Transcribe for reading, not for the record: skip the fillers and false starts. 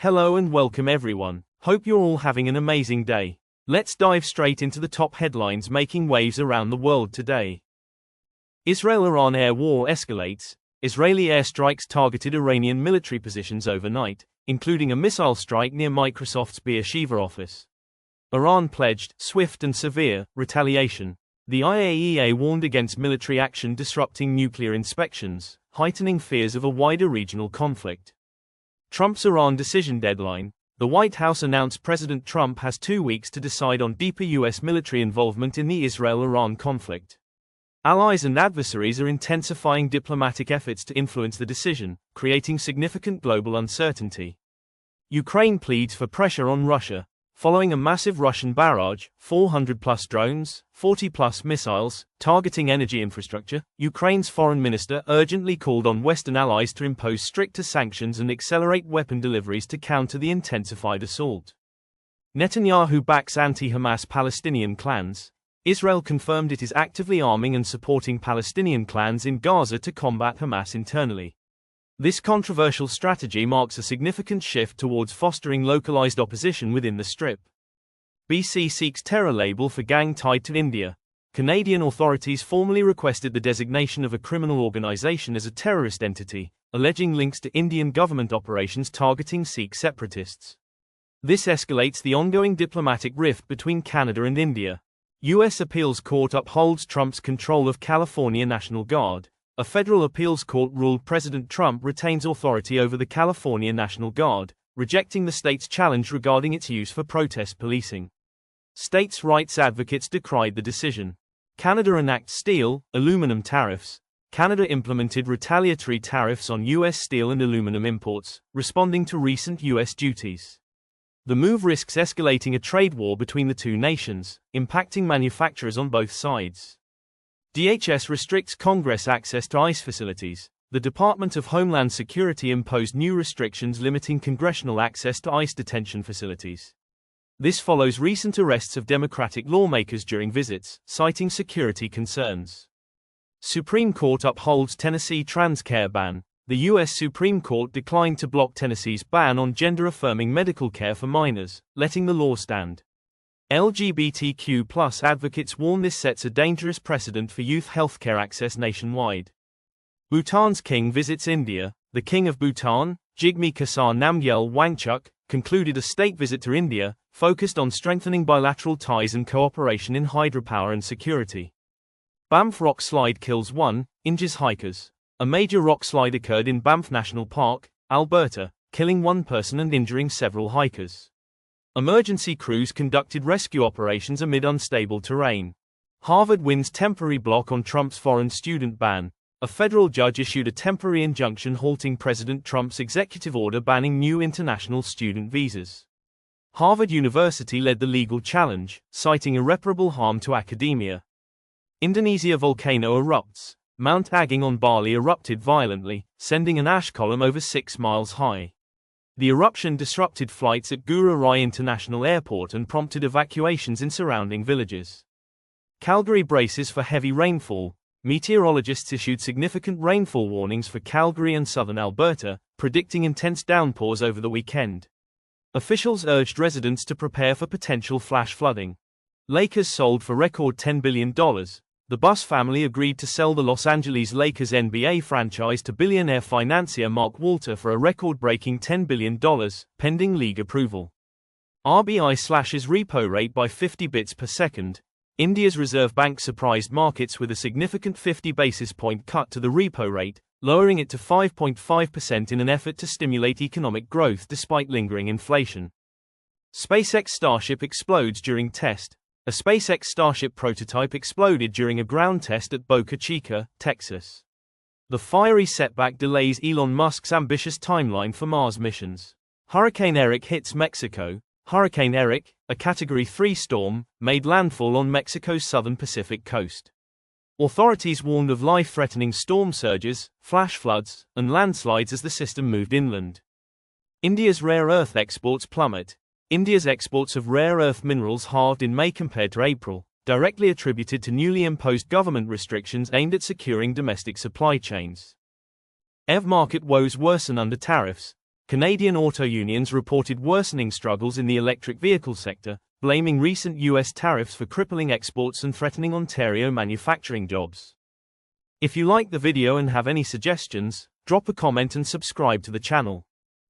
Hello and welcome everyone. Hope you're all having an amazing day. Let's dive straight into the top headlines making waves around the world today. Israel-Iran air war escalates. Israeli airstrikes targeted Iranian military positions overnight, including a missile strike near Microsoft's Beersheba office. Iran pledged swift and severe retaliation. The IAEA warned against military action disrupting nuclear inspections, heightening fears of a wider regional conflict. Trump's Iran decision deadline. The White House announced President Trump has 2 weeks to decide on deeper U.S. military involvement in the Israel-Iran conflict. Allies and adversaries are intensifying diplomatic efforts to influence the decision, creating significant global uncertainty. Ukraine pleads for pressure on Russia. Following a massive Russian barrage, 400-plus drones, 40-plus missiles, targeting energy infrastructure, Ukraine's foreign minister urgently called on Western allies to impose stricter sanctions and accelerate weapon deliveries to counter the intensified assault. Netanyahu backs anti-Hamas Palestinian clans. Israel confirmed it is actively arming and supporting Palestinian clans in Gaza to combat Hamas internally. This controversial strategy marks a significant shift towards fostering localized opposition within the Strip. BC seeks terror label for gang tied to India. Canadian authorities formally requested the designation of a criminal organization as a terrorist entity, alleging links to Indian government operations targeting Sikh separatists. This escalates the ongoing diplomatic rift between Canada and India. U.S. appeals court upholds Trump's control of California National Guard. A federal appeals court ruled President Trump retains authority over the California National Guard, rejecting the state's challenge regarding its use for protest policing. States' rights advocates decried the decision. Canada enacts steel, aluminum tariffs. Canada implemented retaliatory tariffs on U.S. steel and aluminum imports, responding to recent U.S. duties. The move risks escalating a trade war between the two nations, impacting manufacturers on both sides. DHS restricts Congress access to ICE facilities. The Department of Homeland Security imposed new restrictions limiting congressional access to ICE detention facilities. This follows recent arrests of Democratic lawmakers during visits, citing security concerns. Supreme Court upholds Tennessee trans care ban. The U.S. Supreme Court declined to block Tennessee's ban on gender-affirming medical care for minors, letting the law stand. LGBTQ+ advocates warn this sets a dangerous precedent for youth healthcare access nationwide. Bhutan's king visits India. The king of Bhutan, Jigme Khesar Namgyel Wangchuk, concluded a state visit to India, focused on strengthening bilateral ties and cooperation in hydropower and security. Banff rock slide kills 1, injures hikers. A major rock slide occurred in Banff National Park, Alberta, killing 1 person and injuring several hikers. Emergency crews conducted rescue operations amid unstable terrain. Harvard wins temporary block on Trump's foreign student ban. A federal judge issued a temporary injunction halting President Trump's executive order banning new international student visas. Harvard University led the legal challenge, citing irreparable harm to academia. Indonesia volcano erupts. Mount Agung on Bali erupted violently, sending an ash column over 6 miles high. The eruption disrupted flights at Ngurah Rai International Airport and prompted evacuations in surrounding villages. Calgary braces for heavy rainfall. Meteorologists issued significant rainfall warnings for Calgary and southern Alberta, predicting intense downpours over the weekend. Officials urged residents to prepare for potential flash flooding. Lakers sold for record $10 billion. The Buss family agreed to sell the Los Angeles Lakers NBA franchise to billionaire financier Mark Walter for a record-breaking $10 billion, pending league approval. RBI slashes repo rate by 50 bits per second. India's Reserve Bank surprised markets with a significant 50 basis point cut to the repo rate, lowering it to 5.5% in an effort to stimulate economic growth despite lingering inflation. SpaceX Starship explodes during test. A SpaceX Starship prototype exploded during a ground test at Boca Chica, Texas. The fiery setback delays Elon Musk's ambitious timeline for Mars missions. Hurricane Eric hits Mexico. Hurricane Eric, a Category 3 storm, made landfall on Mexico's southern Pacific coast. Authorities warned of life-threatening storm surges, flash floods, and landslides as the system moved inland. India's rare earth exports plummet. India's exports of rare earth minerals halved in May compared to April, directly attributed to newly imposed government restrictions aimed at securing domestic supply chains. EV market woes worsen under tariffs. Canadian auto unions reported worsening struggles in the electric vehicle sector, blaming recent U.S. tariffs for crippling exports and threatening Ontario manufacturing jobs. If you like the video and have any suggestions, drop a comment and subscribe to the channel.